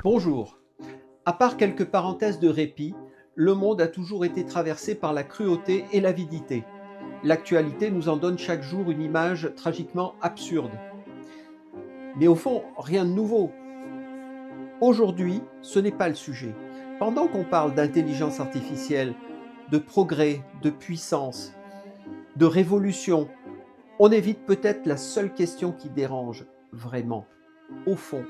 Bonjour. À part quelques parenthèses de répit, le monde a toujours été traversé par la cruauté et l'avidité. L'actualité nous en donne chaque jour une image tragiquement absurde. Mais au fond, rien de nouveau. Aujourd'hui, ce n'est pas le sujet. Pendant qu'on parle d'intelligence artificielle, de progrès, de puissance, de révolution, on évite peut-être la seule question qui dérange vraiment. Au fond,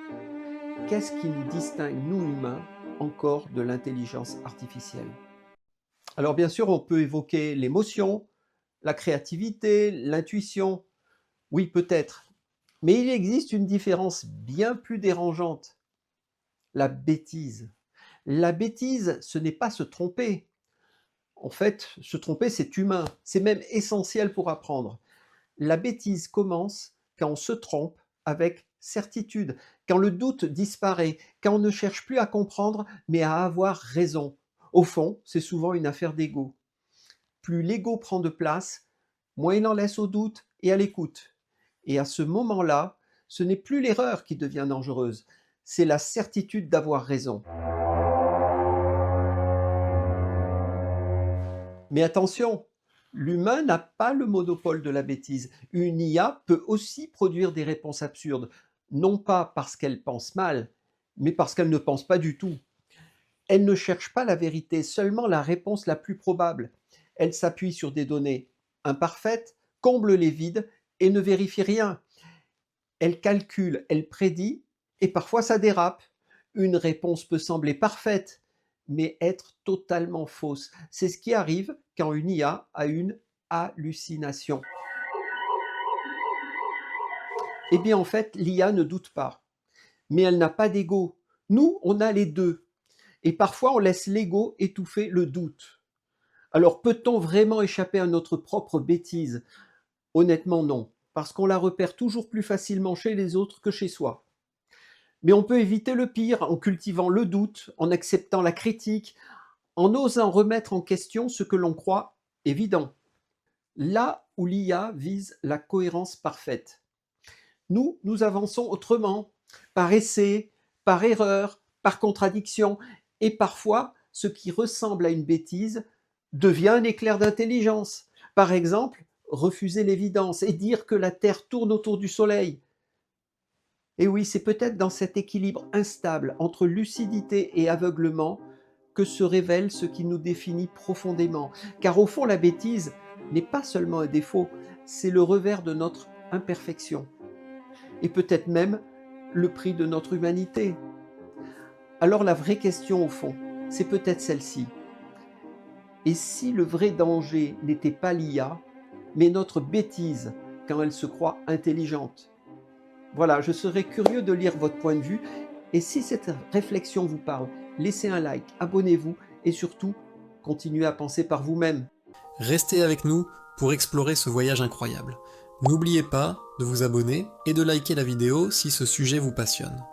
qu'est-ce qui nous distingue, nous humains, encore de l'intelligence artificielle? Alors bien sûr, on peut évoquer l'émotion, la créativité, l'intuition. Oui, peut-être. Mais il existe une différence bien plus dérangeante. La bêtise. La bêtise, ce n'est pas se tromper. En fait, se tromper, c'est humain. C'est même essentiel pour apprendre. La bêtise commence quand on se trompe avec certitude, quand le doute disparaît, quand on ne cherche plus à comprendre, mais à avoir raison. Au fond, c'est souvent une affaire d'ego. Plus l'ego prend de place, moins il en laisse au doute et à l'écoute. Et à ce moment-là, ce n'est plus l'erreur qui devient dangereuse, c'est la certitude d'avoir raison. Mais attention, l'humain n'a pas le monopole de la bêtise. Une IA peut aussi produire des réponses absurdes, non pas parce qu'elle pense mal, mais parce qu'elle ne pense pas du tout. Elle ne cherche pas la vérité, seulement la réponse la plus probable. Elle s'appuie sur des données imparfaites, comble les vides et ne vérifie rien. Elle calcule, elle prédit, et parfois ça dérape. Une réponse peut sembler parfaite, mais être totalement fausse. C'est ce qui arrive quand une IA a une hallucination. Eh bien en fait, l'IA ne doute pas, mais elle n'a pas d'ego. Nous, on a les deux. Et parfois, on laisse l'ego étouffer le doute. Alors, peut-on vraiment échapper à notre propre bêtise? Honnêtement, non, parce qu'on la repère toujours plus facilement chez les autres que chez soi. Mais on peut éviter le pire en cultivant le doute, en acceptant la critique, en osant remettre en question ce que l'on croit évident. Là où l'IA vise la cohérence parfaite. Nous avançons autrement, par essai, par erreur, par contradiction, et parfois, ce qui ressemble à une bêtise devient un éclair d'intelligence. Par exemple, refuser l'évidence et dire que la Terre tourne autour du Soleil. Et oui, c'est peut-être dans cet équilibre instable entre lucidité et aveuglement que se révèle ce qui nous définit profondément. Car au fond, la bêtise n'est pas seulement un défaut, c'est le revers de notre imperfection. Et peut-être même le prix de notre humanité. Alors la vraie question au fond, c'est peut-être celle-ci. Et si le vrai danger n'était pas l'IA, mais notre bêtise quand elle se croit intelligente? Voilà, je serais curieux de lire votre point de vue. Et si cette réflexion vous parle, laissez un like, abonnez-vous et surtout, continuez à penser par vous-même. Restez avec nous pour explorer ce voyage incroyable. N'oubliez pas de vous abonner et de liker la vidéo si ce sujet vous passionne.